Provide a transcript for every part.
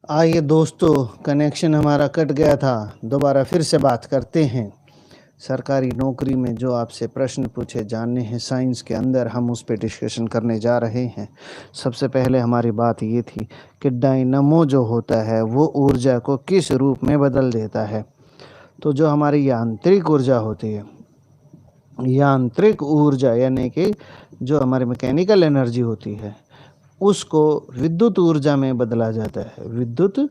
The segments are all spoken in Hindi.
आइए दोस्तों, कनेक्शन हमारा कट गया था। दोबारा फिर से बात करते हैं। सरकारी नौकरी में जो आपसे प्रश्न पूछे जाने हैं साइंस के अंदर, हम उस पे डिस्कशन करने जा रहे हैं। सबसे पहले हमारी बात ये थी कि डायनामो जो होता है वो ऊर्जा को किस रूप में बदल देता है। तो जो हमारी यांत्रिक ऊर्जा होती है, यांत्रिक ऊर्जा यानी कि जो हमारी मैकेनिकल एनर्जी होती है, उसको विद्युत ऊर्जा में बदला जाता है। विद्युत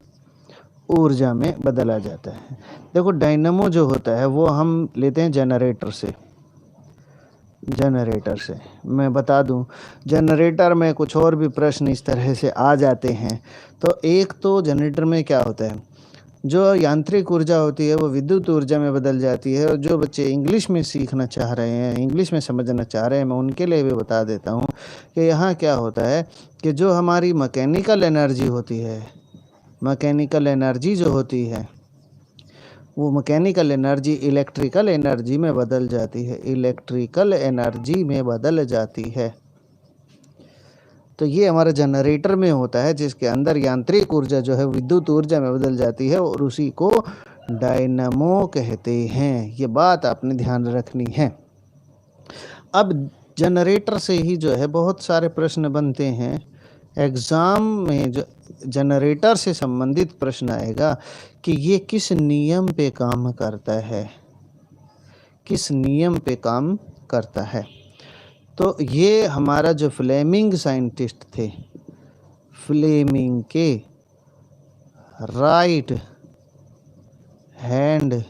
ऊर्जा में बदला जाता है। देखो, डायनामो जो होता है वो हम लेते हैं जनरेटर से। मैं बता दूं, जनरेटर में कुछ और भी प्रश्न इस तरह से आ जाते हैं। तो एक तो जनरेटर में क्या होता है, जो यांत्रिक ऊर्जा होती है वो विद्युत ऊर्जा में बदल जाती है। और जो बच्चे इंग्लिश में सीखना चाह रहे हैं, इंग्लिश में समझना चाह रहे हैं, मैं उनके लिए भी बता देता हूँ कि यहाँ क्या होता है कि जो हमारी मैकेनिकल एनर्जी होती है, मैकेनिकल एनर्जी जो होती है वो मैकेनिकल एनर्जी इलेक्ट्रिकल एनर्जी में बदल जाती है। इलेक्ट्रिकल एनर्जी में बदल जाती है। तो ये हमारे जनरेटर में होता है, जिसके अंदर यांत्रिक ऊर्जा जो है विद्युत ऊर्जा में बदल जाती है, और उसी को डायनामो कहते हैं। ये बात आपने ध्यान रखनी है। अब जनरेटर से ही जो है बहुत सारे प्रश्न बनते हैं एग्ज़ाम में। जो जनरेटर से संबंधित प्रश्न आएगा कि ये किस नियम पे काम करता है, किस नियम पे काम करता है। तो ये हमारा जो फ्लेमिंग साइंटिस्ट थे, फ्लेमिंग के राइट हैंड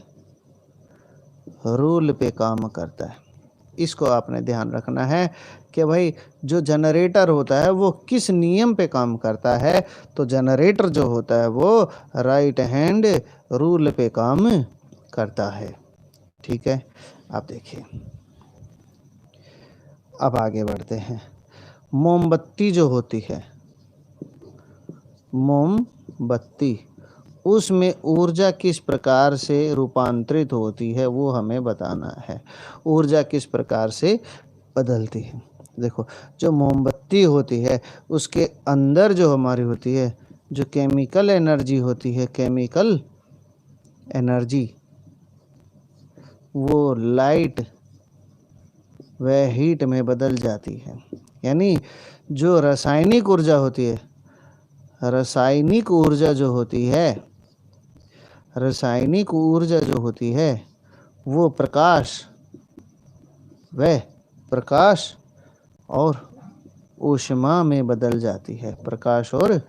रूल पे काम करता है। इसको आपने ध्यान रखना है कि भाई जो जनरेटर होता है वो किस नियम पे काम करता है। तो जनरेटर जो होता है वो राइट हैंड रूल पे काम करता है। ठीक है, आप देखिए, अब आगे बढ़ते हैं। मोमबत्ती जो होती है, मोमबत्ती, उसमें ऊर्जा किस प्रकार से रूपांतरित होती है वो हमें बताना है। ऊर्जा किस प्रकार से बदलती है। देखो, जो मोमबत्ती होती है उसके अंदर जो हमारी होती है, जो केमिकल एनर्जी होती है, केमिकल एनर्जी, वो लाइट व हीट में बदल जाती है। यानी जो रासायनिक ऊर्जा होती है, रासायनिक ऊर्जा जो होती है, रासायनिक ऊर्जा जो होती है वो प्रकाश और ऊष्मा में बदल जाती है। प्रकाश और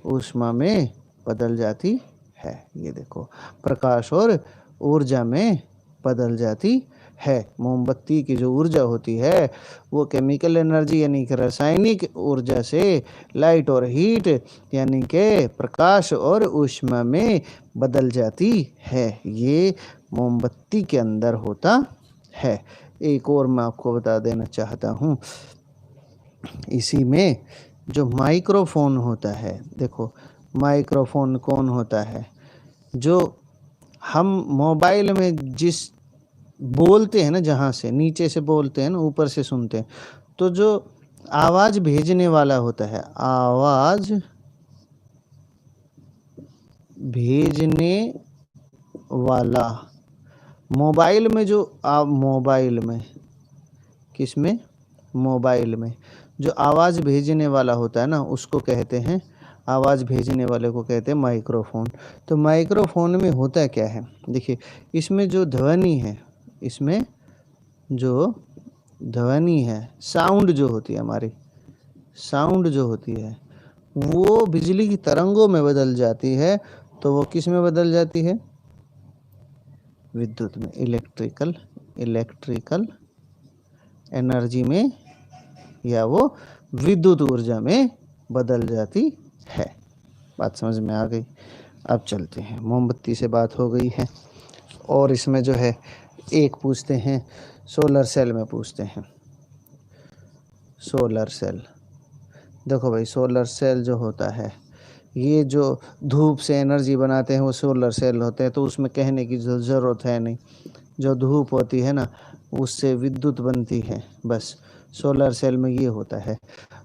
ऊष्मा में बदल जाती है। ये देखो, प्रकाश और ऊर्जा में बदल जाती है। मोमबत्ती की जो ऊर्जा होती है वो केमिकल एनर्जी यानी कि रासायनिक ऊर्जा से लाइट और हीट यानी कि प्रकाश और ऊष्मा में बदल जाती है। ये मोमबत्ती के अंदर होता है। एक और मैं आपको बता देना चाहता हूँ, इसी में जो माइक्रोफोन होता है, देखो माइक्रोफोन कौन होता है, जो हम मोबाइल में जिस बोलते हैं ना, जहाँ से नीचे से बोलते हैं ना, ऊपर से सुनते हैं, तो जो आवाज़ भेजने वाला होता है, आवाज़ भेजने वाला, मोबाइल में जो मोबाइल में, किस में, मोबाइल में जो आवाज़ भेजने वाला होता है ना, उसको कहते हैं, आवाज़ भेजने वाले को कहते हैं माइक्रोफोन। तो माइक्रोफोन में होता क्या है, देखिए, इसमें जो ध्वनि है, इसमें जो ध्वनि है, साउंड जो होती है हमारी, साउंड जो होती है वो बिजली की तरंगों में बदल जाती है। तो वो किस में बदल जाती है, विद्युत में, इलेक्ट्रिकल एनर्जी में, या वो विद्युत ऊर्जा में बदल जाती है। बात समझ में आ गई। अब चलते हैं, मोमबत्ती से बात हो गई है, और इसमें जो है एक पूछते हैं, सोलर सेल में पूछते हैं। सोलर सेल, देखो भाई, सोलर सेल जो होता है, ये जो धूप से एनर्जी बनाते हैं वो सोलर सेल होते हैं। तो उसमें कहने की ज़रूरत है नहीं, जो धूप होती है ना उससे विद्युत बनती है, बस सोलर सेल में ये होता है।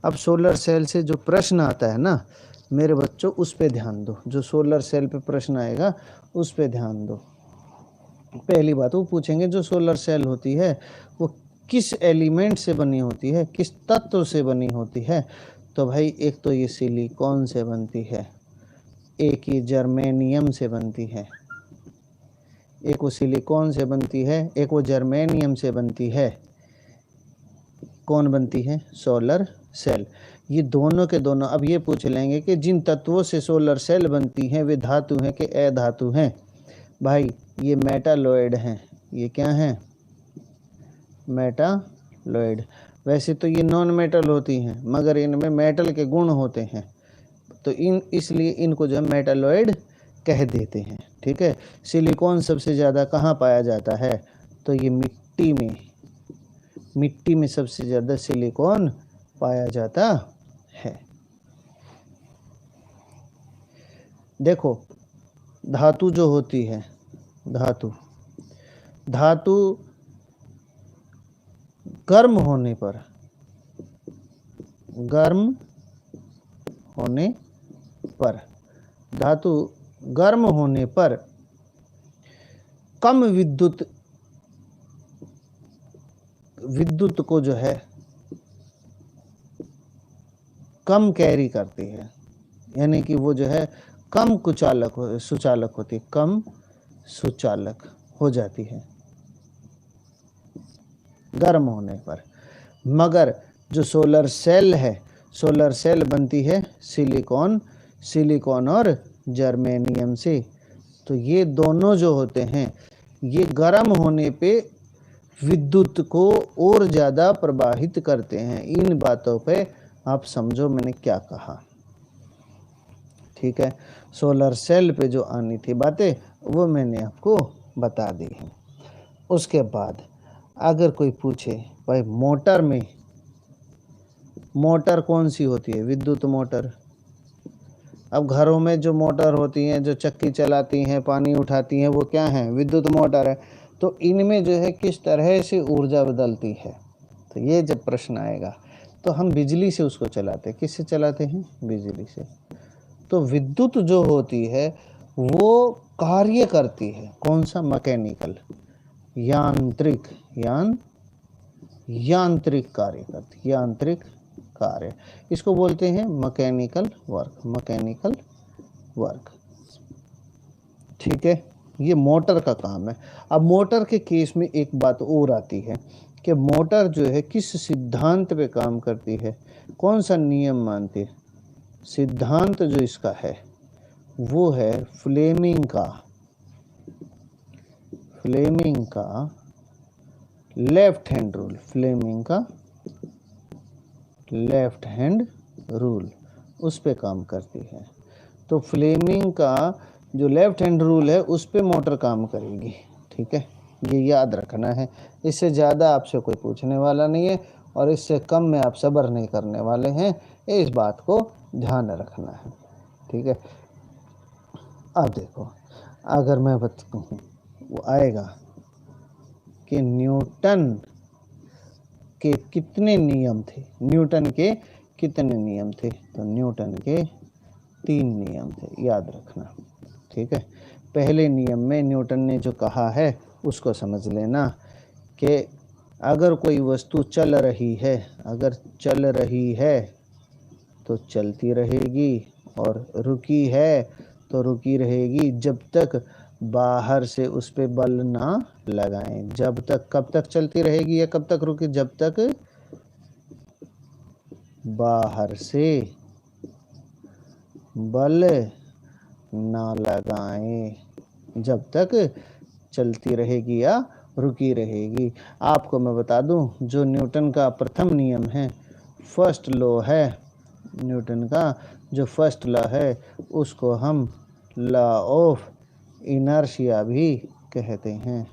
अब सोलर सेल से जो प्रश्न आता है ना, मेरे बच्चों उस पे ध्यान दो, जो सोलर सेल पे प्रश्न आएगा उस पे ध्यान दो। पहली बात वो पूछेंगे जो सोलर सेल होती है वो किस एलिमेंट से बनी होती है, किस तत्व से बनी होती है। तो भाई एक तो ये सिलिकॉन से बनती है, एक ये जर्मेनियम से बनती है, एक वो सिलिकॉन से बनती है, एक वो जर्मेनियम से बनती है। कौन बनती है? Solar cell. ये दोनों के दोनों अब ये पूछ लेंगे कि जिन तत्वों से सोलर सेल बनती हैं वे धातु हैं कि अधातु हैं। भाई ये मेटालॉइड हैं। ये क्या हैं? मेटालॉइड। वैसे तो ये नॉन मेटल होती हैं मगर इनमें मेटल के गुण होते हैं, तो इसलिए इनको जो है मेटालॉइड कह देते हैं। ठीक है। सिलिकॉन सबसे ज़्यादा कहाँ पाया जाता है? तो ये मिट्टी में, मिट्टी में सबसे ज़्यादा सिलिकॉन पाया जाता है। देखो धातु जो होती है, धातु गर्म होने पर, गर्म होने पर, धातु गर्म होने पर कम विद्युत को जो है कम कैरी करती है, यानी कि वो जो है कम सुचालक होती है, कम सुचालक हो जाती है गर्म होने पर। मगर जो सोलर सेल है, सोलर सेल बनती है सिलिकॉन और जर्मेनियम से। तो ये दोनों जो होते हैं ये गर्म होने पे विद्युत को और ज़्यादा प्रवाहित करते हैं। इन बातों पे आप समझो मैंने क्या कहा। ठीक है। सोलर सेल पे जो आनी थी बातें वो मैंने आपको बता दी हैं। उसके बाद अगर कोई पूछे भाई मोटर कौन सी होती है? विद्युत मोटर। अब घरों में जो मोटर होती हैं, जो चक्की चलाती हैं, पानी उठाती हैं, वो क्या हैं? विद्युत मोटर है। तो इनमें जो है किस तरह से ऊर्जा बदलती है, तो ये जब प्रश्न आएगा तो हम बिजली से उसको चलाते हैं। किससे चलाते हैं? बिजली से। तो विद्युत जो होती है वो कार्य करती है कौन सा? मैकेनिकल, यांत्रिक, यांत्रिक कार्य करती, यांत्रिक कार्य। इसको बोलते हैं मैकेनिकल वर्क, मैकेनिकल वर्क। ठीक है। ये मोटर का काम है। अब मोटर के केस में एक बात और आती है कि मोटर जो है किस सिद्धांत पे काम करती है, कौन सा नियम मानती है? सिद्धांत जो इसका है वो है फ्लेमिंग का लेफ्ट हैंड रूल, फ्लेमिंग का लेफ्ट हैंड रूल, उस पे काम करती है। तो फ्लेमिंग का जो लेफ्ट हैंड रूल है उस पे मोटर काम करेगी। ठीक है, ये याद रखना है। इससे ज़्यादा आपसे कोई पूछने वाला नहीं है और इससे कम में आप सब्र नहीं करने वाले हैं, इस बात को ध्यान रखना है। ठीक है। अब देखो अगर मैं बताऊँ वो आएगा कि न्यूटन के कितने नियम थे, न्यूटन के कितने नियम थे? तो न्यूटन के 3 नियम थे, याद रखना। ठीक है। पहले नियम में न्यूटन ने जो कहा है उसको समझ लेना कि अगर कोई वस्तु चल रही है, अगर चल रही है तो चलती रहेगी और रुकी है तो रुकी रहेगी जब तक बाहर से उस पे बल ना लगाएं। जब तक, कब तक चलती रहेगी या कब तक रुकी? जब तक बाहर से बल ना लगाएं, जब तक चलती रहेगी या रुकी रहेगी। आपको मैं बता दूं जो न्यूटन का प्रथम नियम है, फर्स्ट लॉ है, न्यूटन का जो फर्स्ट लॉ है उसको हम लॉ ऑफ इनर्शिया भी कहते हैं।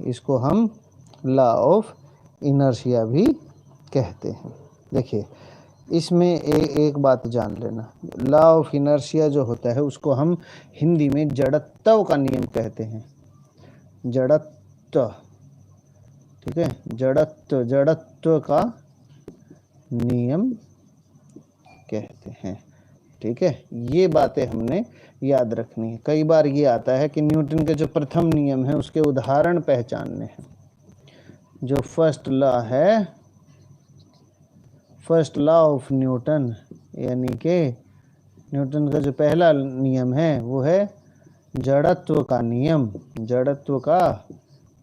इसको हम लॉ ऑफ इनर्शिया भी कहते हैं। देखिए इसमें एक बात जान लेना, लॉ ऑफ इनर्शिया जो होता है उसको हम हिंदी में जड़त्व का नियम कहते हैं। जड़त्व। ठीक है, जड़त्व का नियम कहते हैं। ठीक है, ये बातें हमने याद रखनी है। कई बार ये आता है कि न्यूटन के जो प्रथम नियम है उसके उदाहरण पहचानने हैं। जो फर्स्ट लॉ ऑफ न्यूटन, यानी कि न्यूटन का जो पहला नियम है वो है जड़त्व का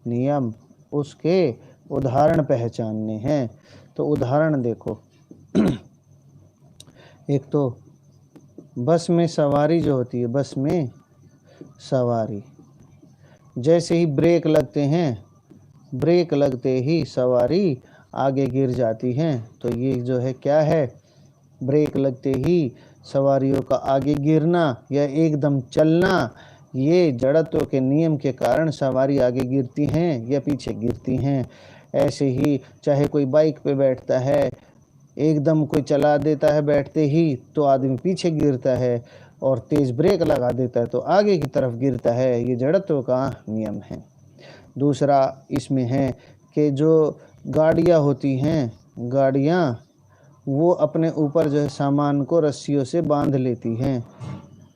नियम, उसके उदाहरण पहचानने हैं। तो उदाहरण देखो, एक तो बस में सवारी जो होती है, बस में सवारी, जैसे ही ब्रेक लगते हैं, ब्रेक लगते ही सवारी आगे गिर जाती हैं। तो ये जो है क्या है, ब्रेक लगते ही सवारियों का आगे गिरना या एकदम चलना, ये जड़त्व के नियम के कारण सवारी आगे गिरती हैं या पीछे गिरती हैं। ऐसे ही चाहे कोई बाइक पे बैठता है, एकदम कोई चला देता है बैठते ही तो आदमी पीछे गिरता है, और तेज़ ब्रेक लगा देता है तो आगे की तरफ गिरता है। ये जड़त्व का नियम है। दूसरा इसमें है कि जो गाड़ियाँ होती हैं, गाड़ियाँ वो अपने ऊपर जो है सामान को रस्सियों से बांध लेती हैं,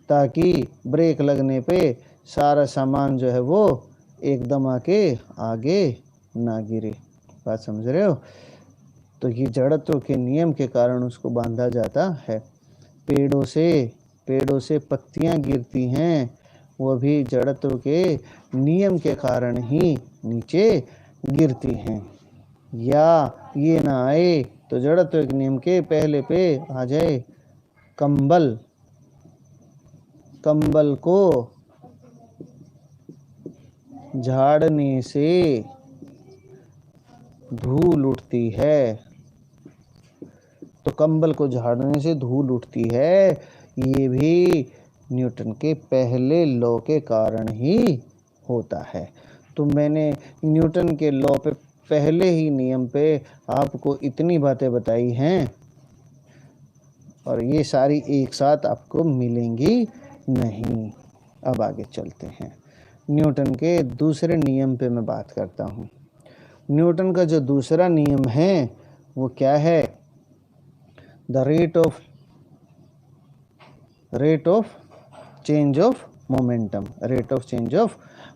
ताकि ब्रेक लगने पे सारा सामान जो है वो एकदम आके आगे ना गिरे। बात समझ रहे हो? तो ये जड़त्व के नियम के कारण उसको बांधा जाता है। पेड़ों से पत्तियां गिरती हैं, वो भी जड़त्व के नियम के कारण ही नीचे गिरती हैं। या ये ना आए तो जड़त्व के नियम के पहले पे आ जाए कंबल को झाड़ने से धूल उठती है। तो कंबल को झाड़ने से धूल उठती है, ये भी न्यूटन के पहले लॉ के कारण ही होता है। तो मैंने न्यूटन के लॉ पे, पहले ही नियम पे आपको इतनी बातें बताई हैं, और ये सारी एक साथ आपको मिलेंगी नहीं। अब आगे चलते हैं, न्यूटन के दूसरे नियम पे मैं बात करता हूँ। न्यूटन का जो दूसरा नियम है वो क्या है, the rate of change of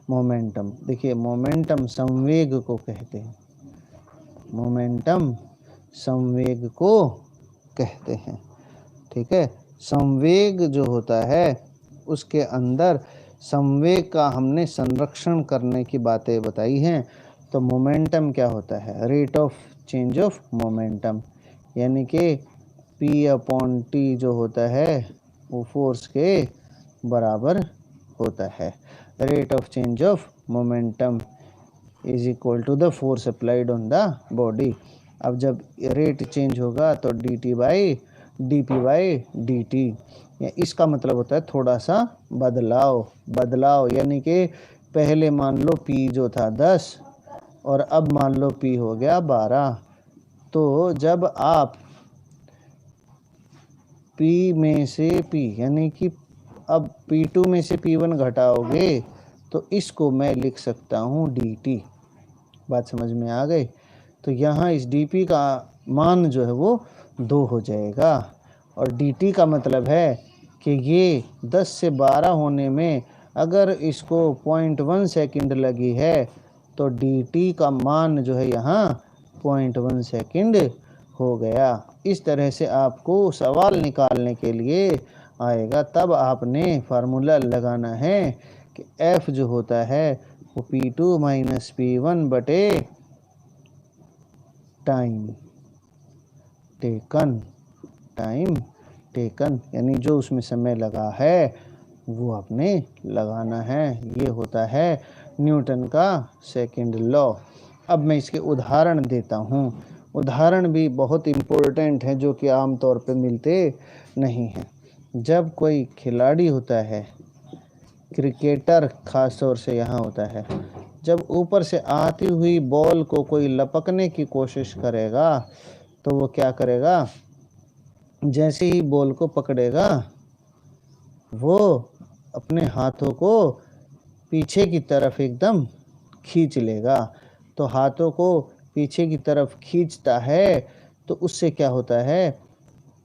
momentum. देखिए, मोमेंटम संवेग को कहते हैं, ठीक है। संवेग जो होता है उसके अंदर संवेग का हमने संरक्षण करने की बातें बताई हैं। तो मोमेंटम क्या होता है, rate of change of momentum, यानी कि P/T जो होता है वो फोर्स के बराबर होता है। Rate of change of momentum is equal to the force applied on the body. अब जब रेट चेंज होगा तो dP/dt, या इसका मतलब होता है थोड़ा सा बदलाव, यानी कि पहले मान लो P जो था 10 और अब मान लो P हो गया 12। तो जब आप P में से P, यानी कि अब P2 में से P1 घटाओगे तो इसको मैं लिख सकता हूँ dt। बात समझ में आ गई? तो यहाँ इस dP का मान जो है वो 2 हो जाएगा, और dt का मतलब है कि ये 10 से 12 होने में अगर इसको 0.1 सेकंड लगी है तो dt का मान जो है यहाँ 0.1 सेकंड हो गया। इस तरह से आपको सवाल निकालने के लिए आएगा, तब आपने फार्मूला लगाना है कि F जो होता है वो P2 माइनस P1 बटे टाइम टेकन, यानी जो उसमें समय लगा है वो आपने लगाना है। ये होता है न्यूटन का सेकंड लॉ। अब मैं इसके उदाहरण देता हूँ। उदाहरण भी बहुत इम्पोर्टेंट हैं, जो कि आमतौर पे मिलते नहीं हैं। जब कोई खिलाड़ी होता है, क्रिकेटर ख़ास तौर से यहाँ होता है, जब ऊपर से आती हुई बॉल को कोई लपकने की कोशिश करेगा तो वो क्या करेगा, जैसे ही बॉल को पकड़ेगा वो अपने हाथों को पीछे की तरफ एकदम खींच लेगा। तो हाथों को पीछे की तरफ खींचता है तो उससे क्या होता है,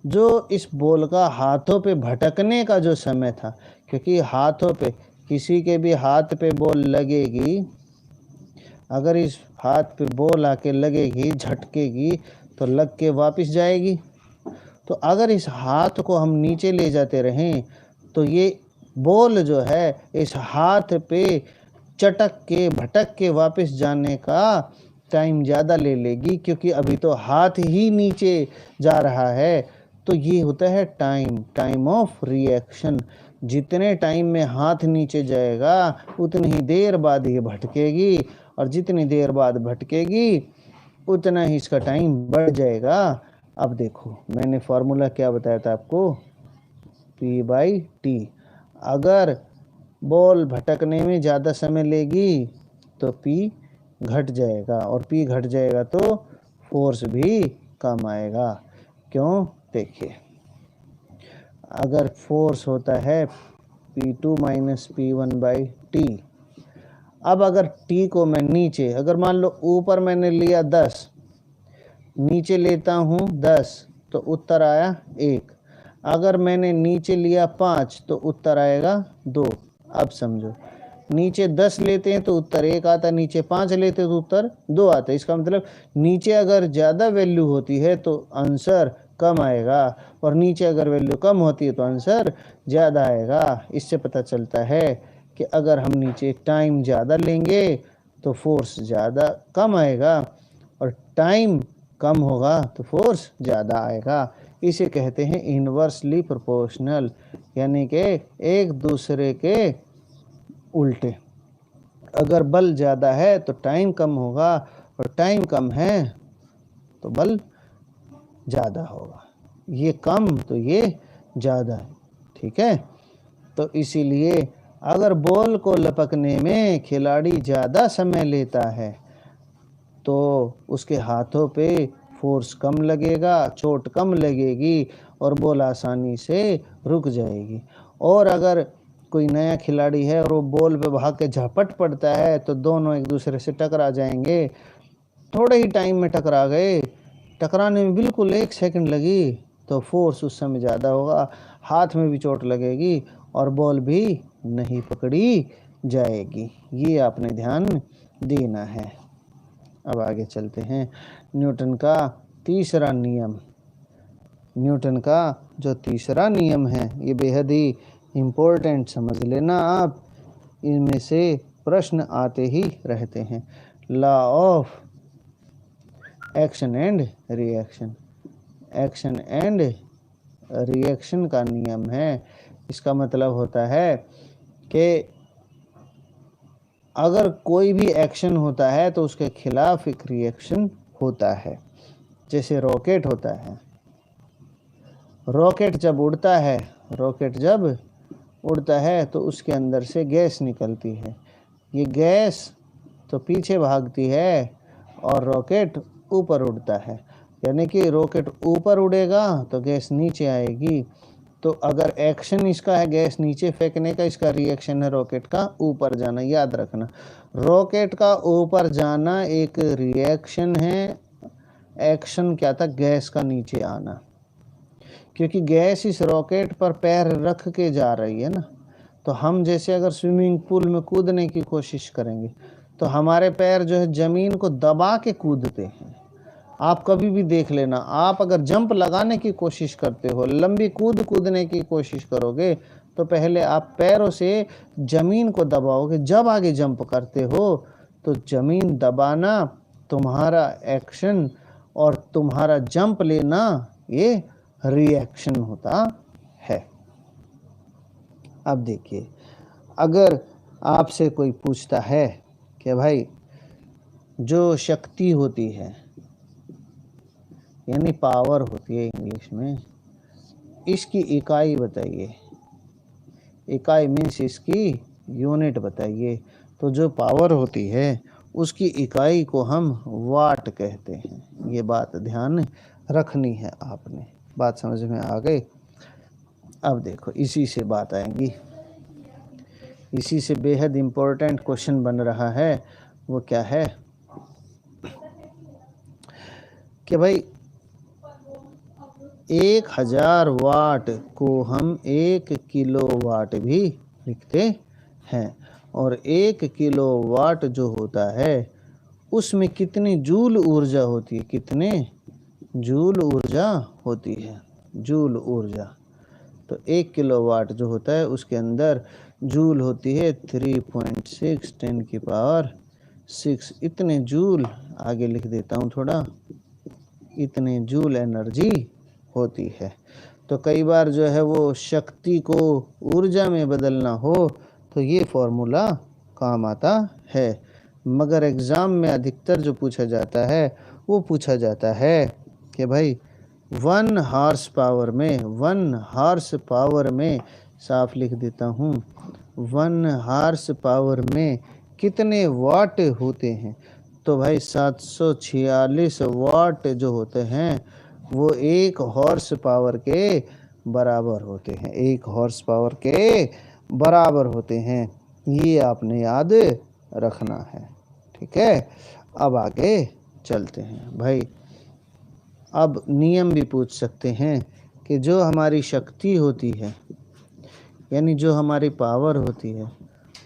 जो इस बॉल का हाथों पे भटकने का जो समय था, क्योंकि हाथों पे किसी के भी हाथ पे बॉल लगेगी, अगर इस हाथ पे बॉल आके लगेगी, झटकेगी तो लग के वापस जाएगी। तो अगर इस हाथ को हम नीचे ले जाते रहें तो ये बॉल जो है इस हाथ पे चटक के भटक के वापस जाने का टाइम ज़्यादा ले लेगी, क्योंकि अभी तो हाथ ही नीचे जा रहा है। तो ये होता है टाइम ऑफ रिएक्शन। जितने टाइम में हाथ नीचे जाएगा उतनी ही देर बाद ये भटकेगी, और जितनी देर बाद भटकेगी उतना ही इसका टाइम बढ़ जाएगा। अब देखो मैंने फॉर्मूला क्या बताया था आपको, P/T। अगर बॉल भटकने में ज़्यादा समय लेगी तो P घट जाएगा, और P घट जाएगा तो फोर्स भी कम आएगा। क्यों? देखिए, अगर फोर्स होता है P2 - P1/T, अब अगर T को मैं नीचे, अगर मान लो ऊपर मैंने लिया 10, नीचे लेता हूँ 10, तो उत्तर आया 1। अगर मैंने नीचे लिया 5 तो उत्तर आएगा 2। अब समझो, नीचे 10 लेते हैं तो उत्तर 1 आता, नीचे 5 लेते हैं तो उत्तर 2 आता है। इसका मतलब नीचे अगर ज़्यादा वैल्यू होती है तो आंसर कम आएगा, और नीचे अगर वैल्यू कम होती है तो आंसर ज़्यादा आएगा। इससे पता चलता है कि अगर हम नीचे टाइम ज़्यादा लेंगे तो फोर्स ज़्यादा कम आएगा, और टाइम कम होगा तो फोर्स ज़्यादा आएगा। इसे कहते हैं इन्वर्सली प्रोपोर्शनल, यानी कि एक दूसरे के उल्टे। अगर बल ज़्यादा है तो टाइम कम होगा, और टाइम कम है तो बल ज़्यादा होगा। ये कम तो ये ज़्यादा, ठीक है। तो इसीलिए अगर बॉल को लपकने में खिलाड़ी ज़्यादा समय लेता है तो उसके हाथों पे फोर्स कम लगेगा, चोट कम लगेगी, और बॉल आसानी से रुक जाएगी। और अगर कोई नया खिलाड़ी है और वो बॉल पे भाग के झपट पड़ता है तो दोनों एक दूसरे से टकरा जाएंगे। थोड़े ही टाइम में टकरा गए, टकराने में बिल्कुल 1 सेकंड लगी तो फोर्स उस समय ज़्यादा होगा, हाथ में भी चोट लगेगी और बॉल भी नहीं पकड़ी जाएगी। ये आपने ध्यान देना है। अब आगे चलते हैं। न्यूटन का तीसरा नियम। न्यूटन का जो तीसरा नियम है ये बेहद ही इम्पोर्टेंट, समझ लेना आप, इनमें से प्रश्न आते ही रहते हैं। Law of action and reaction. Action and reaction का नियम है। इसका मतलब होता है कि अगर कोई भी एक्शन होता है तो उसके खिलाफ एक रिएक्शन होता है। जैसे रॉकेट होता है, रॉकेट जब उड़ता है तो उसके अंदर से गैस निकलती है। ये गैस तो पीछे भागती है और रॉकेट ऊपर उड़ता है, यानी कि रॉकेट ऊपर उड़ेगा तो गैस नीचे आएगी। तो अगर एक्शन इसका है गैस नीचे फेंकने का, इसका रिएक्शन है रॉकेट का ऊपर जाना। याद रखना, रॉकेट का ऊपर जाना एक रिएक्शन है, एक्शन क्या था, गैस का नीचे आना। क्योंकि गैस इस रॉकेट पर पैर रख के जा रही है ना, तो हम जैसे अगर स्विमिंग पूल में कूदने की कोशिश करेंगे तो हमारे पैर जो है ज़मीन को दबा के कूदते हैं। आप कभी भी देख लेना, आप अगर जंप लगाने की कोशिश करते हो, लंबी कूदने की कोशिश करोगे तो पहले आप पैरों से ज़मीन को दबाओगे। जब आगे जंप करते हो तो ज़मीन दबाना तुम्हारा एक्शन और तुम्हारा जंप लेना ये रिएक्शन होता है। अब देखिए, अगर आपसे कोई पूछता है कि भाई जो शक्ति होती है यानी पावर होती है इंग्लिश में, इसकी इकाई बताइए। इकाई मीन्स इसकी यूनिट बताइए। तो जो पावर होती है उसकी इकाई को हम वाट कहते हैं। ये बात ध्यान रखनी है आपने। बात समझ में आ गई? अब देखो, इसी से बात आएगी, इसी से बेहद इम्पोर्टेंट क्वेश्चन बन रहा है। वो क्या है कि भाई 1000 वाट को हम 1 किलोवाट भी लिखते हैं। और 1 किलोवाट जो होता है उसमें कितनी जूल ऊर्जा होती है, कितने जूल ऊर्जा होती है, जूल ऊर्जा। तो 1 किलोवाट जो होता है उसके अंदर जूल होती है 3.6 10 की पावर 6। इतने जूल, आगे लिख देता हूँ थोड़ा, इतने जूल एनर्जी होती है। तो कई बार जो है वो शक्ति को ऊर्जा में बदलना हो तो ये फॉर्मूला काम आता है। मगर एग्ज़ाम में अधिकतर जो पूछा जाता है वो पूछा जाता है कि भाई 1 हॉर्स पावर में, 1 हॉर्स पावर में, साफ लिख देता हूँ, 1 हॉर्स पावर में कितने वाट होते हैं। तो भाई 746 वाट जो होते हैं वो 1 हॉर्स पावर के बराबर होते हैं, 1 हॉर्स पावर के बराबर होते हैं। ये आपने याद रखना है, ठीक है। अब आगे चलते हैं भाई। अब नियम भी पूछ सकते हैं कि जो हमारी शक्ति होती है, यानी जो हमारी पावर होती है,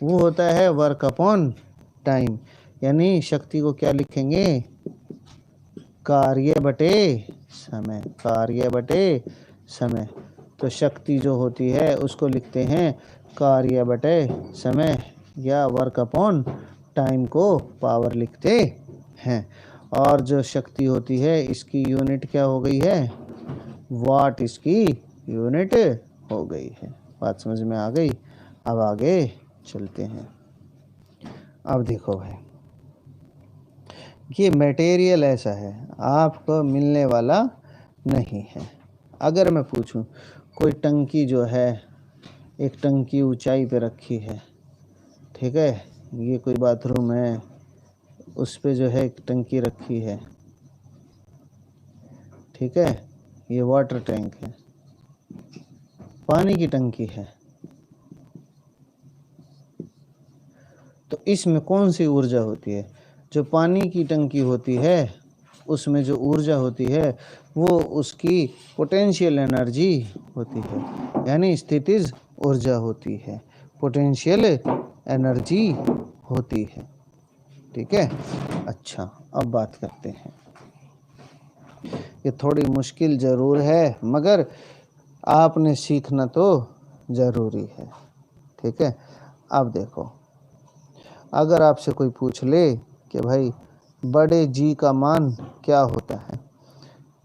वो होता है वर्क अपॉन टाइम। यानी शक्ति को क्या लिखेंगे, कार्य बटे समय, कार्य बटे समय। तो शक्ति जो होती है उसको लिखते हैं कार्य बटे समय, या वर्क अपॉन टाइम को पावर लिखते हैं। और जो शक्ति होती है इसकी यूनिट क्या हो गई है, वाट इसकी यूनिट हो गई है। बात समझ में आ गई। अब आगे चलते हैं। अब देखो भाई, ये मटेरियल ऐसा है आपको मिलने वाला नहीं है। अगर मैं पूछूं कोई टंकी जो है, एक टंकी ऊंचाई पे रखी है, ठीक है, ये कोई बाथरूम है, उस पे जो है एक टंकी रखी है, ठीक है, ये वाटर टैंक है, पानी की टंकी है। तो इसमें कौन सी ऊर्जा होती है, जो पानी की टंकी होती है उसमें जो ऊर्जा होती है वो उसकी पोटेंशियल एनर्जी होती है, यानी स्थितिज ऊर्जा होती है, पोटेंशियल एनर्जी होती है, ठीक है। अच्छा, अब बात करते हैं। ये थोड़ी मुश्किल ज़रूर है मगर आपने सीखना तो ज़रूरी है, ठीक है। अब देखो, अगर आपसे कोई पूछ ले कि भाई बड़े जी का मान क्या होता है,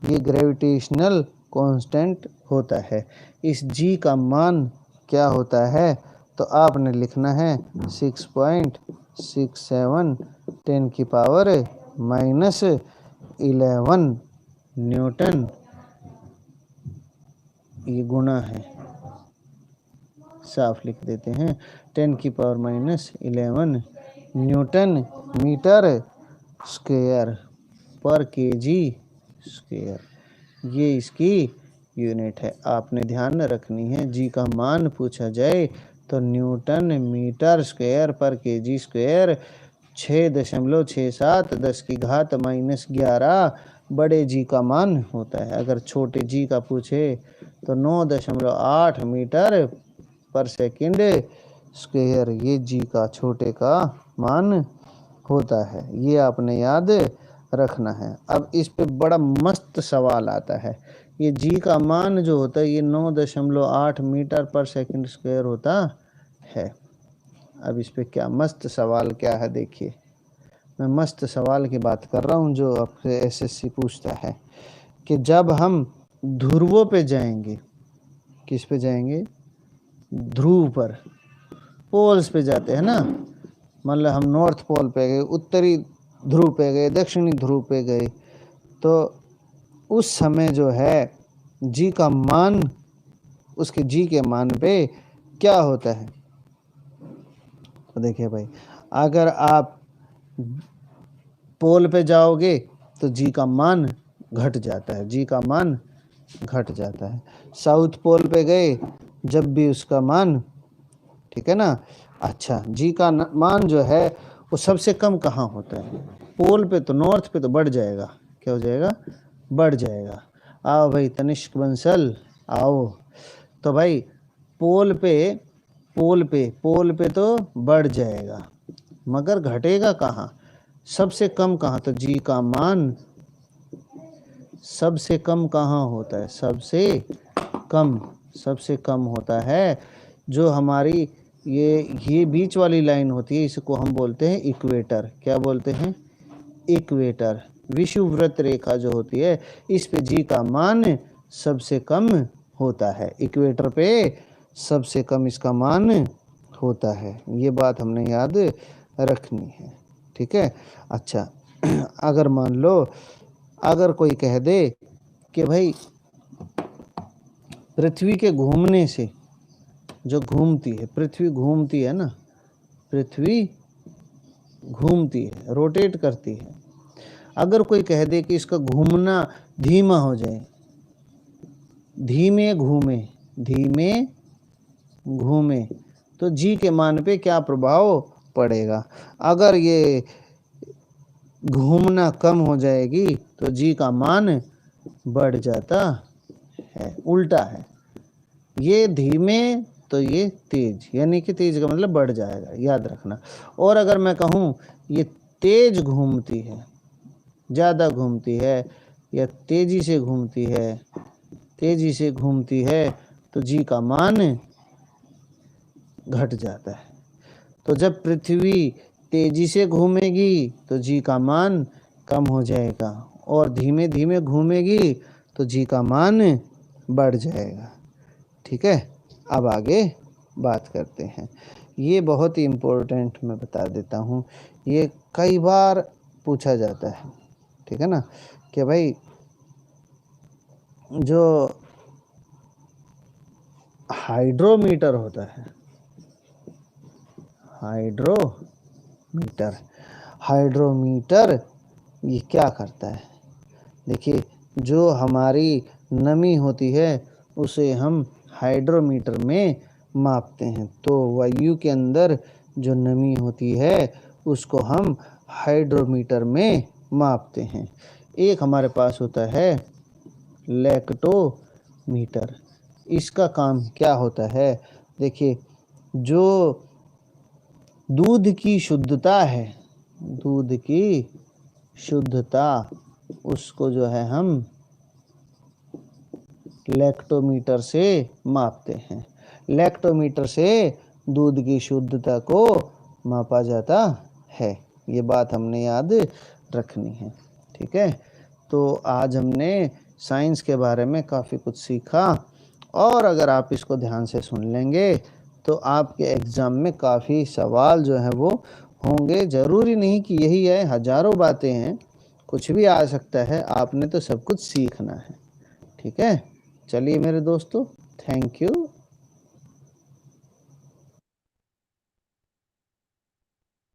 ये ग्रेविटेशनल कांस्टेंट होता है, इस जी का मान क्या होता है, तो आपने लिखना है 6.67 10 की पावर -11 न्यूटन। ये गुणा है, साफ लिख देते हैं, 10 की पावर -11 न्यूटन मीटर स्क्वायर पर केजी स्क्वायर, ये इसकी यूनिट है। आपने ध्यान रखनी है, जी का मान पूछा जाए तो न्यूटन मीटर स्क्वायर पर केजी स्क्वायर 6.67 10 की घात -11 बड़े जी का मान होता है। अगर छोटे जी का पूछे तो 9.8 मीटर पर सेकंड स्क्वायर, ये जी का छोटे का मान होता है। ये आपने याद रखना है। अब इस पे बड़ा मस्त सवाल आता है, ये जी का मान जो होता है ये 9.8 मीटर पर सेकंड स्क्वायर होता है। अब इस पे क्या मस्त सवाल क्या है, देखिए मैं मस्त सवाल की बात कर रहा हूँ जो आपसे एसएससी पूछता है कि जब हम ध्रुवों पे जाएंगे, किस पे जाएंगे, ध्रुव पर, पोल्स पे जाते हैं ना, मतलब हम नॉर्थ पोल पे गए, उत्तरी ध्रुव पे गए, दक्षिणी ध्रुव पे गए, तो उस समय जो है जी का मान, उसके जी के मान पे क्या होता है। तो देखिए भाई, अगर आप पोल पे जाओगे तो जी का मान घट जाता है, जी का मान घट जाता है। साउथ पोल पे गए जब भी उसका मान, ठीक है ना। अच्छा, जी का मान जो है वो सबसे कम कहाँ होता है, पोल पे तो, नॉर्थ पे तो बढ़ जाएगा, क्या हो जाएगा, बढ़ जाएगा। आओ भाई तनिष्क बंसल आओ। तो भाई पोल पे तो बढ़ जाएगा, मगर घटेगा कहाँ, सबसे कम कहाँ, तो जी का मान सबसे कम कहाँ होता है, सबसे कम होता है जो हमारी ये बीच वाली लाइन होती है, इसको हम बोलते हैं इक्वेटर। क्या बोलते हैं? इक्वेटर। विषुववृत्त रेखा जो होती है, इस पे जी का मान सबसे कम होता है, इक्वेटर पे सबसे कम इसका मान होता है। ये बात हमने याद रखनी है, ठीक है। अच्छा अगर मान लो, अगर कोई कह दे कि भाई पृथ्वी के घूमने से, जो घूमती है पृथ्वी, घूमती है ना, पृथ्वी घूमती है, रोटेट करती है, अगर कोई कह दे कि इसका घूमना धीमा हो जाए, धीमे घूमे, तो जी के मान पे क्या प्रभाव पड़ेगा? अगर ये घूमना कम हो जाएगी तो जी का मान बढ़ जाता है, उल्टा है। ये धीमे तो ये तेज, यानी कि तेज का मतलब बढ़ जाएगा, याद रखना। और अगर मैं कहूँ ये तेज घूमती है, ज़्यादा घूमती है, या तेजी से घूमती है, तो जी का मान घट जाता है। तो जब पृथ्वी तेजी से घूमेगी तो जी का मान कम हो जाएगा, और धीमे धीमे घूमेगी तो जी का मान बढ़ जाएगा, ठीक है। अब आगे बात करते हैं। ये बहुत ही इम्पोर्टेंट मैं बता देता हूँ, ये कई बार पूछा जाता है, ठीक है ना, कि भाई जो हाइड्रोमीटर होता है, हाइड्रोमीटर ये क्या करता है? देखिए, जो हमारी नमी होती है उसे हम हाइड्रोमीटर में मापते हैं। तो वायु के अंदर जो नमी होती है उसको हम हाइड्रोमीटर में मापते हैं। एक हमारे पास होता है लैक्टोमीटर। इसका काम क्या होता है? देखिए, जो दूध की शुद्धता है, दूध की शुद्धता, उसको जो है हम लैक्टोमीटर से मापते हैं। लैक्टोमीटर से दूध की शुद्धता को मापा जाता है। ये बात हमने याद रखनी है, ठीक है। तो आज हमने साइंस के बारे में काफ़ी कुछ सीखा, और अगर आप इसको ध्यान से सुन लेंगे तो आपके एग्ज़ाम में काफ़ी सवाल जो है वो होंगे। ज़रूरी नहीं कि यही है, हज़ारों बातें हैं, कुछ भी आ सकता है, आपने तो सब कुछ सीखना है, ठीक है। चलिए मेरे दोस्तों, थैंक यू।